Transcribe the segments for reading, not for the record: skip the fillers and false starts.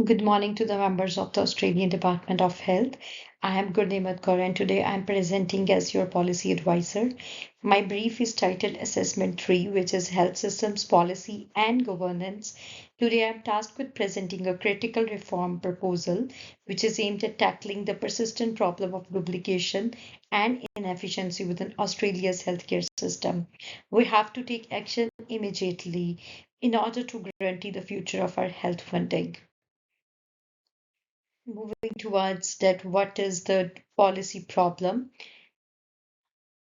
Good morning to the members of the Australian Department of Health. I am Gurneemat Kaur and today I am presenting as your policy advisor. My brief is titled Assessment 3, which is Health Systems Policy and Governance. Today I am tasked with presenting a critical reform proposal which is aimed at tackling the persistent problem of duplication and inefficiency within Australia's healthcare system. We have to take action immediately in order to guarantee the future of our health funding. Moving towards that, what is the policy problem?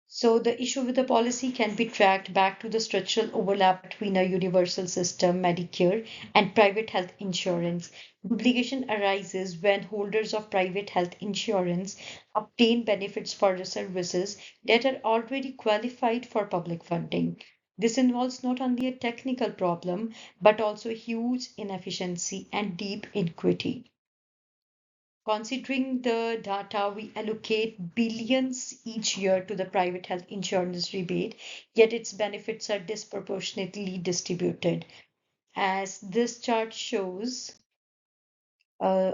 So the issue with the policy can be tracked back to the structural overlap between a universal system, Medicare, and private health insurance. Duplication arises when holders of private health insurance obtain benefits for the services that are already qualified for public funding. This involves not only a technical problem, but also a huge inefficiency and deep inequity. Considering the data, we allocate billions each year to the private health insurance rebate, yet its benefits are disproportionately distributed. As this chart shows,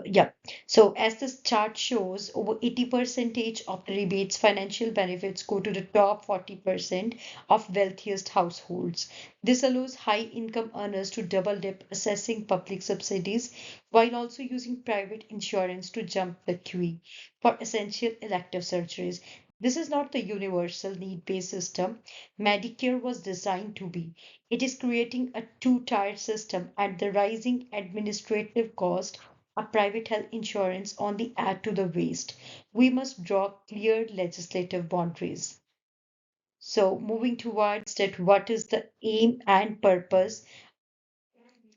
yeah. So as this chart shows, over 80% of the rebates financial benefits go to the top 40% of wealthiest households. This allows high income earners to double dip assessing public subsidies while also using private insurance to jump the queue for essential elective surgeries. This is not the universal need-based system Medicare was designed to be. It is creating a two-tier system at the rising administrative cost a private health insurance only add to the waste. We must draw clear legislative boundaries. So, moving towards that, what is the aim and purpose?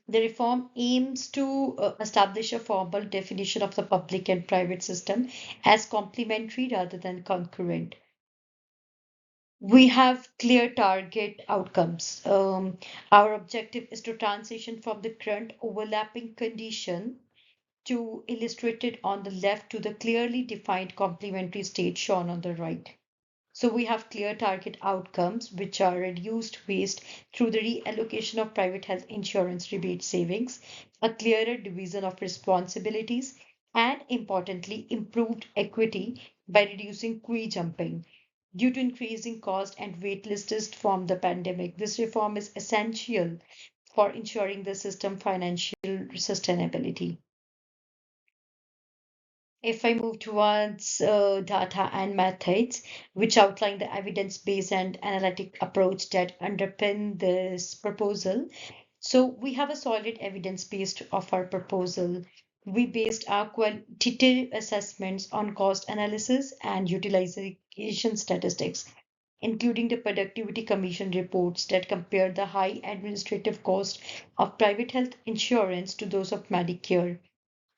The reform aims to establish a formal definition of the public and private system as complementary rather than concurrent. We have clear target outcomes. Our objective is to transition from the current overlapping condition to illustrated on the left to the clearly defined complementary state shown on the right. So we have clear target outcomes, which are reduced waste through the reallocation of private health insurance rebate savings, a clearer division of responsibilities, and importantly, improved equity by reducing queue jumping. Due to increasing cost and wait lists from the pandemic, this reform is essential for ensuring the system financial sustainability. If I move towards data and methods, which outline the evidence-based and analytic approach that underpin this proposal. So we have a solid evidence based of our proposal. We based our quantitative assessments on cost analysis and utilization statistics, including the Productivity Commission reports that compare the high administrative cost of private health insurance to those of Medicare.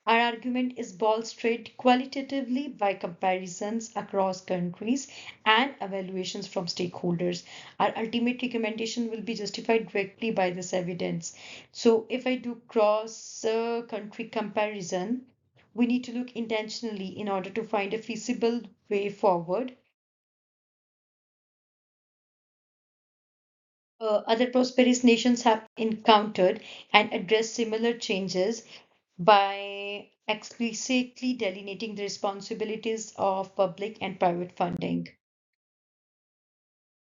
Our argument is bolstered qualitatively by comparisons across countries and evaluations from stakeholders. Our ultimate recommendation will be justified directly by this evidence. So, if I do cross country comparison, we need to look intentionally in order to find a feasible way forward. Other prosperous nations have encountered and addressed similar changes by explicitly delineating the responsibilities of public and private funding.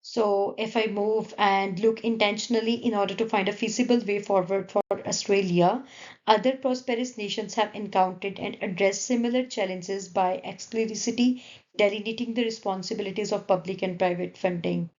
So, if I move and look intentionally in order to find a feasible way forward for Australia, other prosperous nations have encountered and addressed similar challenges by explicitly delineating the responsibilities of public and private funding.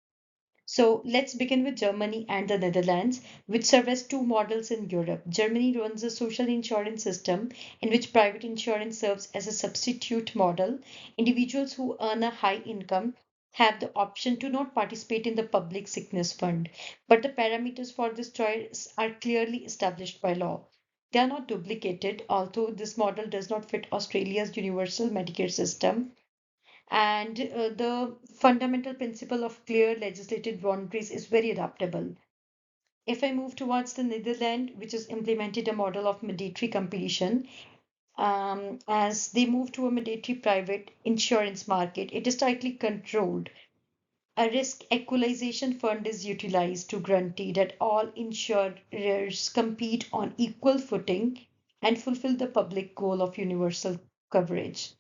So let's begin with Germany and the Netherlands, which serve as two models in Europe. Germany runs a social insurance system in which private insurance serves as a substitute model. Individuals who earn a high income have the option to not participate in the public sickness fund, but the parameters for this choice are clearly established by law. They are not duplicated, although this model does not fit Australia's universal Medicare system and the fundamental principle of clear legislated boundaries is very adaptable. If I move towards the Netherlands, which has implemented a model of mandatory competition, as they move to a mandatory private insurance market, it is tightly controlled. A risk equalization fund is utilized to guarantee that all insurers compete on equal footing and fulfill the public goal of universal coverage.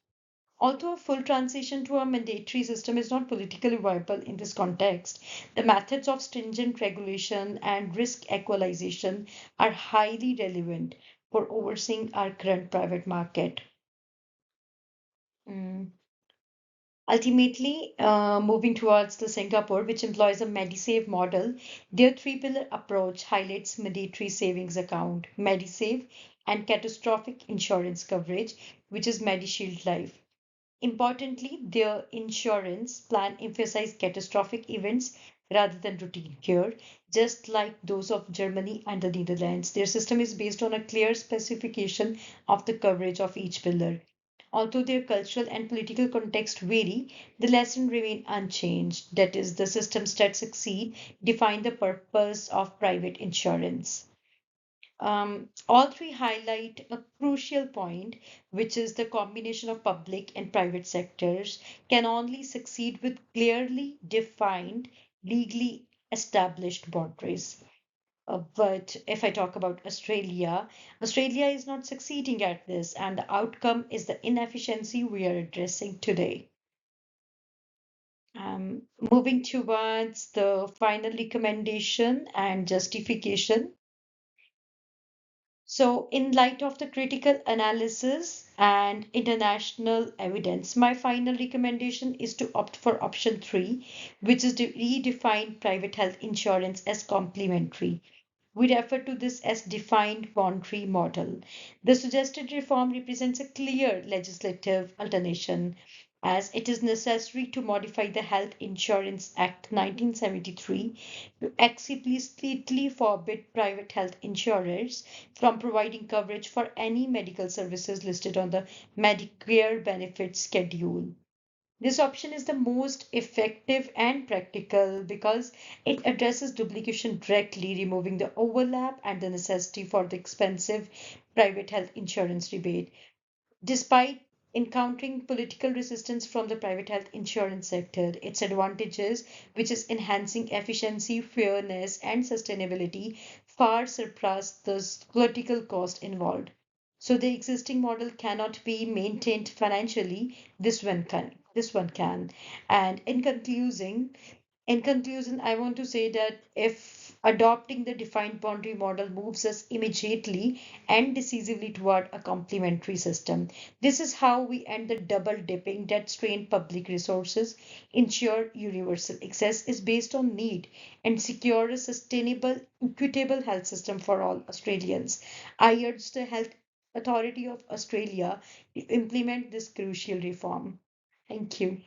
Although a full transition to a mandatory system is not politically viable in this context, the methods of stringent regulation and risk equalization are highly relevant for overseeing our current private market. Mm. Ultimately, moving towards the Singapore, which employs a MediSave model, their three-pillar approach highlights mandatory savings account, MediSave, and catastrophic insurance coverage, which is MediShield Life. Importantly, their insurance plan emphasizes catastrophic events rather than routine care, just like those of Germany and the Netherlands. Their system is based on a clear specification of the coverage of each pillar. Although their cultural and political context vary, the lesson remain unchanged. That is, the systems that succeed define the purpose of private insurance. All three highlight a crucial point, which is the combination of public and private sectors can only succeed with clearly defined, legally established boundaries. But if I talk about Australia, Australia is not succeeding at this, and the outcome is the inefficiency we are addressing today. Moving towards the final recommendation and justification. So, in light of the critical analysis and international evidence, my final recommendation is to opt for option three, which is to redefine private health insurance as complementary. We refer to this as defined boundary model. The suggested reform represents a clear legislative alternation as it is necessary to modify the Health Insurance Act 1973 to explicitly forbid private health insurers from providing coverage for any medical services listed on the Medicare benefits schedule. This option is the most effective and practical because it addresses duplication directly, removing the overlap and the necessity for the expensive private health insurance rebate. Despite encountering political resistance from the private health insurance sector, its advantages, which is enhancing efficiency, fairness, and sustainability, far surpass the political cost involved. So the existing model cannot be maintained financially. This one can. This one can. And in conclusion, I want to say that if adopting the defined boundary model moves us immediately and decisively toward a complementary system, this is how we end the double dipping that strain public resources, ensure universal access is based on need, and secure a sustainable, equitable health system for all Australians. I urge the Health Authority of Australia to implement this crucial reform. Thank you.